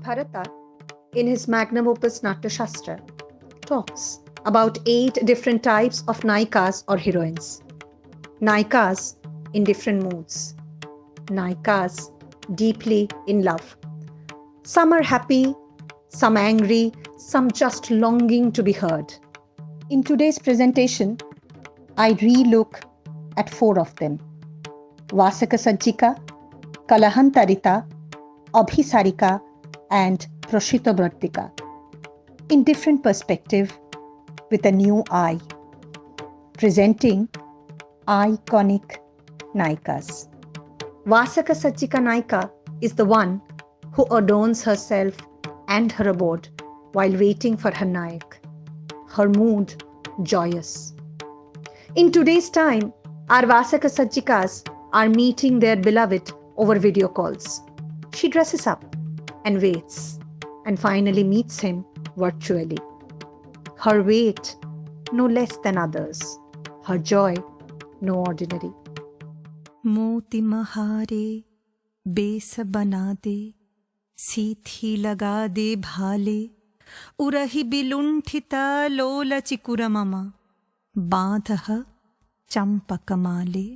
Bharata, in his magnum opus Natyashastra, talks about 8 different types of Naikas or heroines. Naikas in different moods. Naikas deeply in love. Some are happy, some angry, some just longing to be heard. In today's presentation, I re-look at 4 of them. Vasaka Sajjika, Kalahantarita, Abhisarika, and Proshita Brattika, in different perspective with a new eye, presenting iconic Naikas. Vasaka Sajjika Naika is the one who adorns herself and her abode while waiting for her Nayak. Her mood joyous. In today's time, our Vasaka Sajjikas are meeting their beloved over video calls. She dresses up and waits and finally meets him virtually. Her wait no less than others. Her joy no ordinary. मोती महारे base बना दे, सीथी लगा दे भाले, उरहि बिलुंठिता लोल चिकुरममा, बांधह चंपकमाले.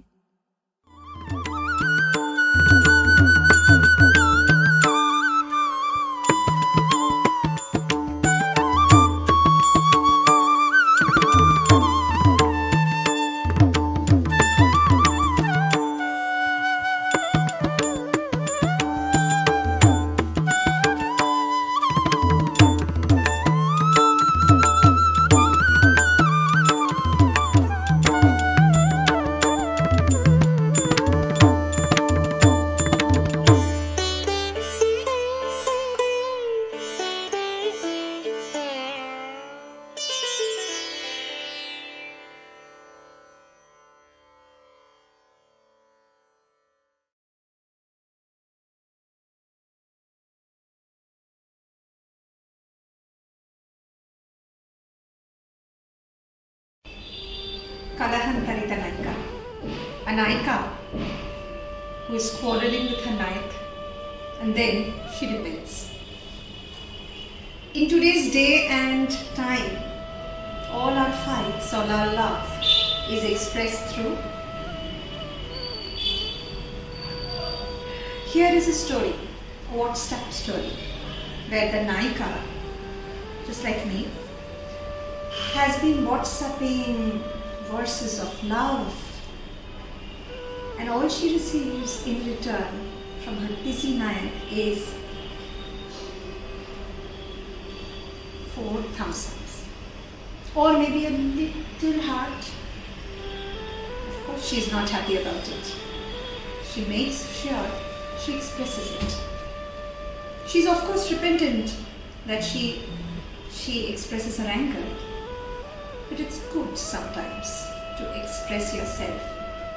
Kalahantarita Naika, a Naika who is quarreling with her Nayak and then she repents. In today's day and time, all our fights, all our love is expressed through. Here is a story, a WhatsApp story, where the Naika, just like me, has been WhatsApping verses of love, and all she receives in return from her busy Nayak is 4 thumbs ups or maybe a little heart. Of course, she is not happy about it. She makes sure she expresses it. She is of course repentant that she expresses her anger. But it's good sometimes to express yourself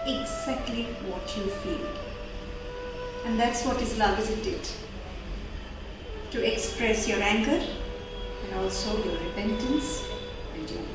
exactly what you feel. And that's what is love, isn't it? To express your anger and also your repentance and your love.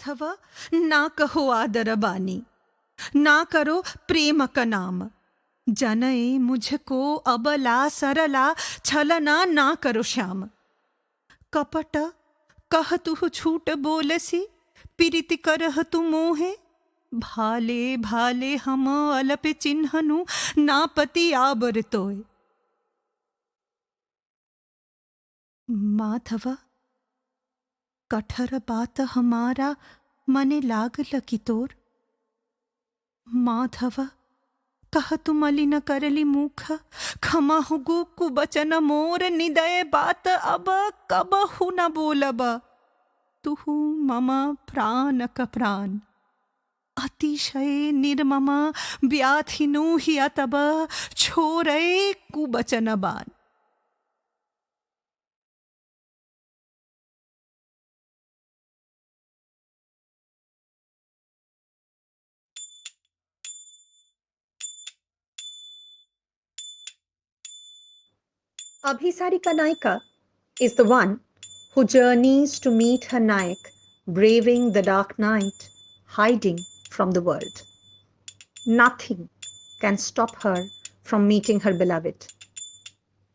Madhav ना कहो आदर बानी, ना करो प्रेम का नाम। जनए मुझको अबला सरला, छलना ना करो श्याम। कपट कह तु छूट बोलसी, प्रीति करह तु मोहे। भाले भाले हम अलप चिन्हनु, ना पति आबर तोय। माधव कठर बात हमारा, मने लागल की तोर। माधव कह तु मलिन करली मुख, क्षमा हुगु कुबचन मोर। निदय बात अब कबहु न बोलब, तुहु मम प्राण क प्राण। अतिशय निर्मम व्याधिनु हि अतब, छोरै कुबचन बान। Abhisarika Naika is the one who journeys to meet her Nayak, braving the dark night, hiding from the world. Nothing can stop her from meeting her beloved.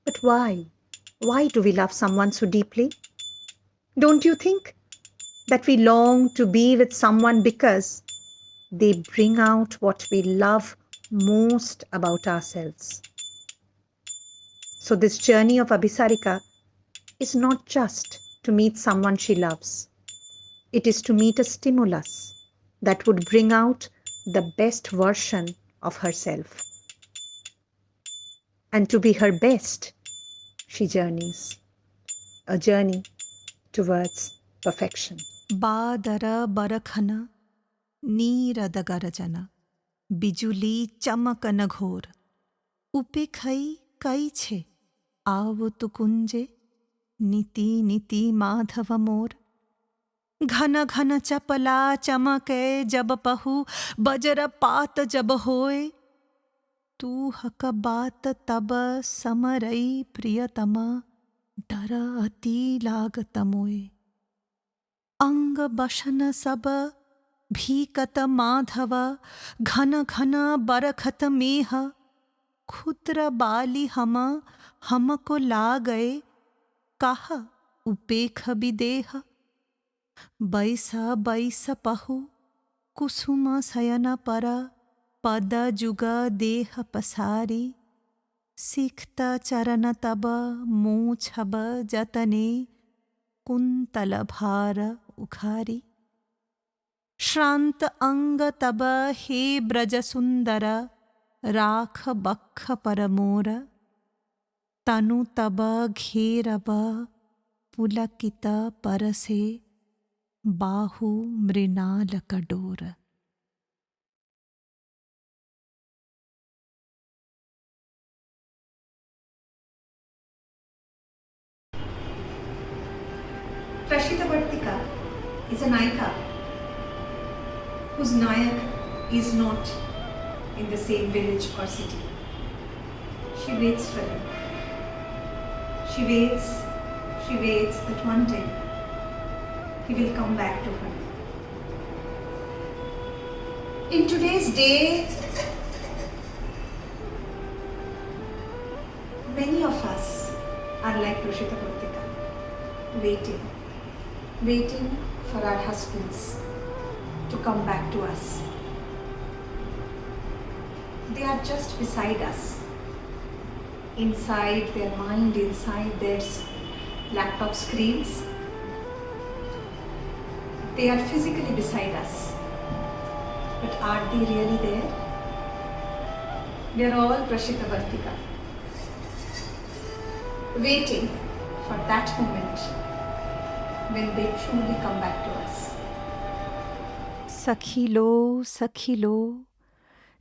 But why? Why do we love someone so deeply? Don't you think that we long to be with someone because they bring out what we love most about ourselves? So, this journey of Abhisarika is not just to meet someone she loves, it is to meet a stimulus that would bring out the best version of herself. And to be her best, she journeys, a journey towards perfection. बादर बरखन नीरद गरजन, बिजुली चमकन घोर। उपेखै कै छे आव तु कुंजे, नीति नीति माधव मोर। घन घन चपला चमके जब पहु, बजरपात जब होए। तू हक बात तब समरई प्रियतम, डर अति लागत मोए। अंग बशन सब भीकत माधव, घन घन बरखत मेह। क्षुद्र बाली हमको लागए, कहा उपेख विदेह। बैस बैस पहु कुसुम शयन पर, पद जुग देह पसारी। सिखत चरण तब मूछब जतने, कुंतल भार उखारी। श्रांत अंग तब हे ब्रज सुंदर, राख बक्ष पर मोर। तनु तब घेरब पुलकित परसे, बाहु Mrinal कडोर। Prashitavartika is a Naika whose Nayak is not in the same village or city. She waits for him. She waits that one day he will come back to her. In today's day, many of us are like Prashitavartika, waiting for our husbands to come back to us. They are just beside us, inside their mind, inside their laptop screens. They are physically beside us, but are they really there? We are all Prashitavartika, waiting for that moment when they truly come back to us. सखी लो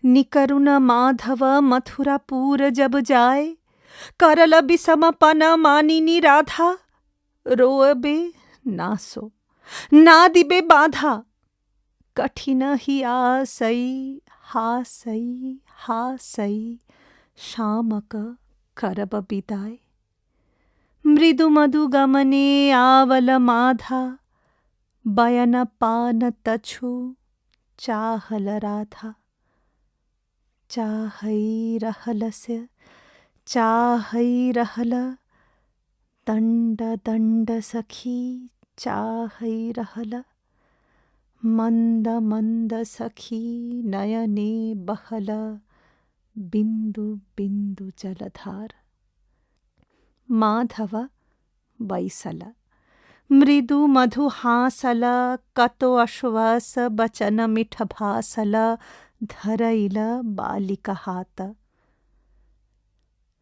निकरुण माधव मथुरापुर जब जाए। करल विषमपन मानिनी राधा, रोअबे नासो ना दिबे बाधा। कठिन ही आसई हासई, शामक करब बिदाय। मृदु मधु गमने आवल माधा, बयन पान तछु चाहल राधा। चाहई रहल से चाहई रहल, दंड दंड सखी चाहई रहल। मंद मंद सखी नयने बहल, बिंदु बिंदु जलधार। माधव बैसल, मृदु मधु हासल, कतो अश्वास बचन मिठ भासल, धरैल बालिका हात।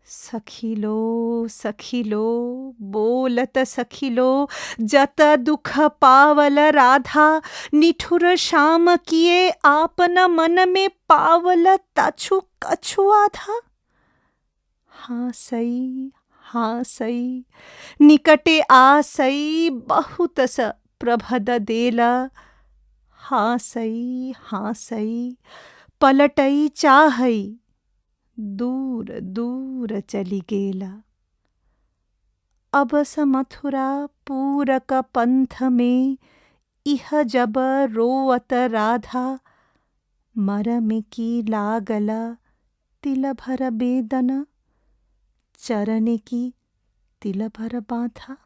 सखिलो बोलत सखिलो, जत दुख पावल राधा। निठुर श्याम किए आपन मन में पावल, तछु कछु आधा। हासई हासई निकटे आसई, बहुत स प्रभद देला। हासई हासई पलटई चाहई, दूर दूर चली गेला। अबस मथुरा पूरक पंथ में, इह जब रोवत राधा। मरम की लागला तिल भर बेदन, चरण की तिल भर बाधा।